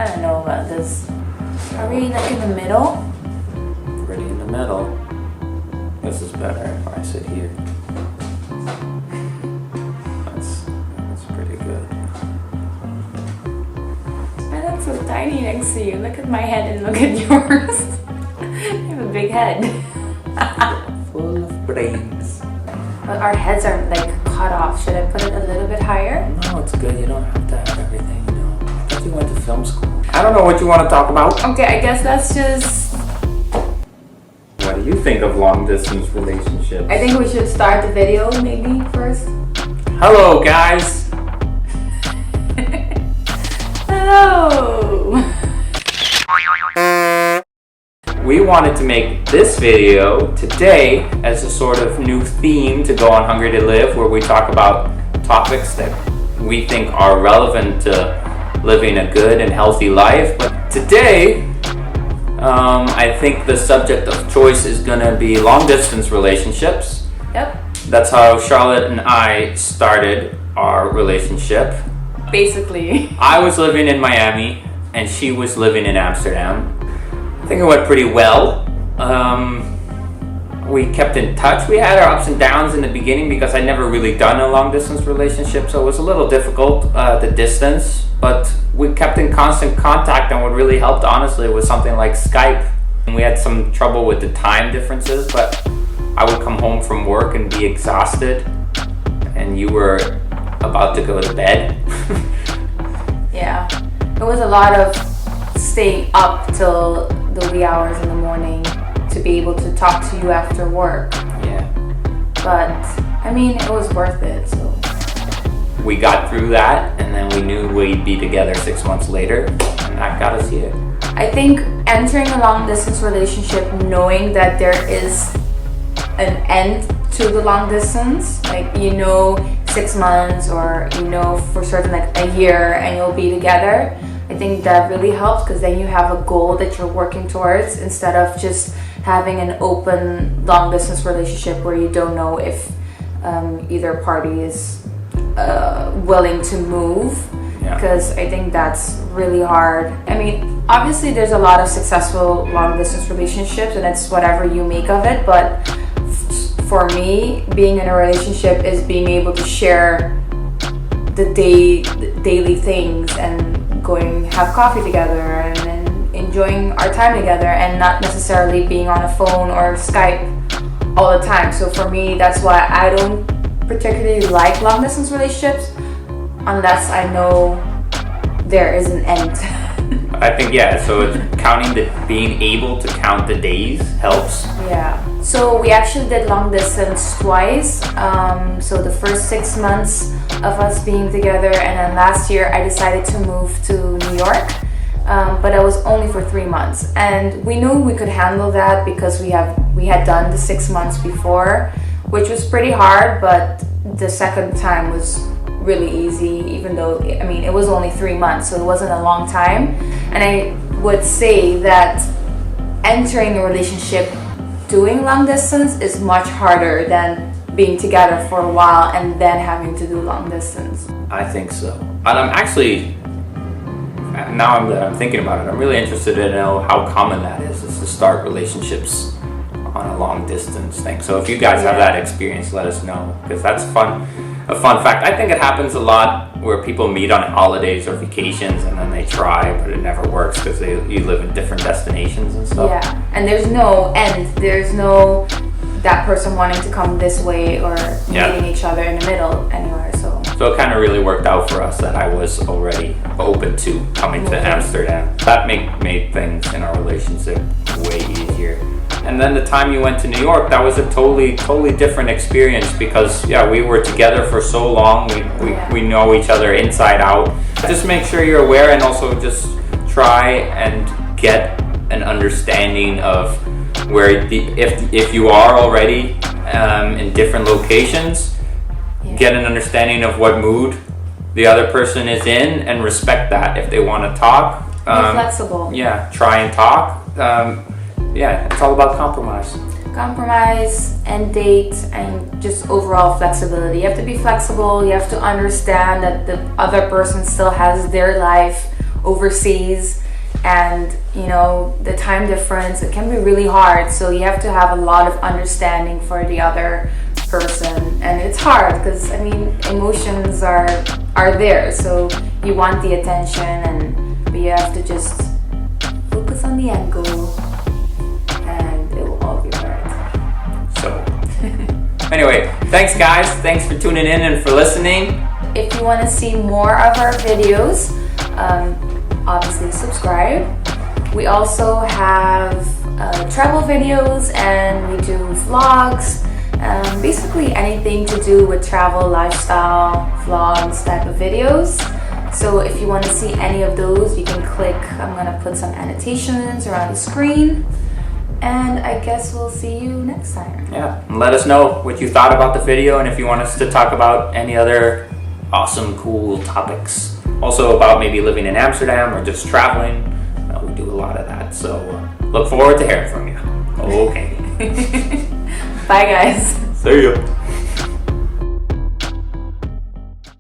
I don't know about this. Are we like in the middle? Pretty in the middle. This is better if I sit here. That's pretty good. I look so tiny next to you. Look at my head and look at yours. You have a big head. Full of brains. But our heads are like cut off. Should I put it a little bit higher? No, it's good. You don't have to have everything, you know. I thought you went to film school. I don't know what you want to talk about. Okay, I guess that's just... What do you think of long distance relationships? I think we should start the video maybe first. Hello, guys. Hello. We wanted to make this video today as a sort of new theme to go on Hungry to Live, where we talk about topics that we think are relevant to living a good and healthy life. But today, I think the subject of choice is going to be long distance relationships. Yep. That's how Charlotte and I started our relationship. Basically. I was living in Miami and she was living in Amsterdam. I think it went pretty well. We kept in touch. We had our ups and downs in the beginning because I'd never really done a long distance relationship, so it was a little difficult, the distance, but we kept in constant contact, and what really helped, honestly, was something like Skype. And we had some trouble with the time differences, but I would come home from work and be exhausted, and you were about to go to bed. Yeah. It was a lot of staying up till the wee hours in the morning to be able to talk to you after work. Yeah. But I mean, it was worth it. So we got through that, and then we knew we'd be together 6 months later, and that got us here. I think entering a long distance relationship knowing that there is an end to the long distance, like 6 months, or for certain like a year, and you'll be together, I think that really helps, because then you have a goal that you're working towards instead of just having an open long distance relationship where you don't know if either party is willing to move. Yeah. Because I think that's really hard. I mean, obviously there's a lot of successful long distance relationships, and it's whatever you make of it, but for me, being in a relationship is being able to share the daily things and have coffee together and enjoying our time together, and not necessarily being on a phone or Skype all the time. So for me, that's why I don't particularly like long distance relationships unless I know there is an end. I think, so it's being able to count the days helps. Yeah. So we actually did long distance twice. So the first 6 months of us being together, and then last year I decided to move to New York. But it was only for 3 months, and we knew we could handle that because we had done the 6 months before, which was pretty hard, but the second time was really easy, even though it was only 3 months, so it wasn't a long time. And I would say that entering a relationship doing long distance is much harder than being together for a while and then having to do long distance. I think so. And I'm actually, now that I'm thinking about it, I'm really interested to know how common that is to start relationships on a long distance thing. So if you guys have that experience, let us know, because that's fun. A fun fact. I think it happens a lot where people meet on holidays or vacations, and then they try, but it never works because you live in different destinations and stuff. Yeah, and there's no end. There's no that person wanting to come this way or meeting each other in the middle anywhere. So it kind of really worked out for us that I was already open to coming to Amsterdam. That made things in our relationship way easier. And then the time you went to New York, that was a totally different experience, because we were together for so long. We know each other inside out. Just make sure you're aware, and also just try and get an understanding of where if you are already in different locations, get an understanding of what mood the other person is in, and respect that. If they want to talk, be flexible. Yeah, try and talk. It's all about compromise. Compromise and date, and just overall flexibility. You have to be flexible. You have to understand that the other person still has their life overseas, and you know, the time difference, it can be really hard. So you have to have a lot of understanding for the other person, and it's hard because I mean, emotions are there, so you want the attention, but you have to just focus on the end goal and it will all be alright. So anyway, thanks guys, thanks for tuning in and for listening. If you want to see more of our videos, obviously subscribe. We also have travel videos, and we do vlogs, basically anything to do with travel, lifestyle, vlogs type of videos. So if you want to see any of those, you can click, I'm going to put some annotations around the screen, and I guess we'll see you next time. Yeah, and let us know what you thought about the video, and if you want us to talk about any other awesome, cool topics. Also about maybe living in Amsterdam or just traveling. We do a lot of that, so look forward to hearing from you. Okay. Bye guys. See ya.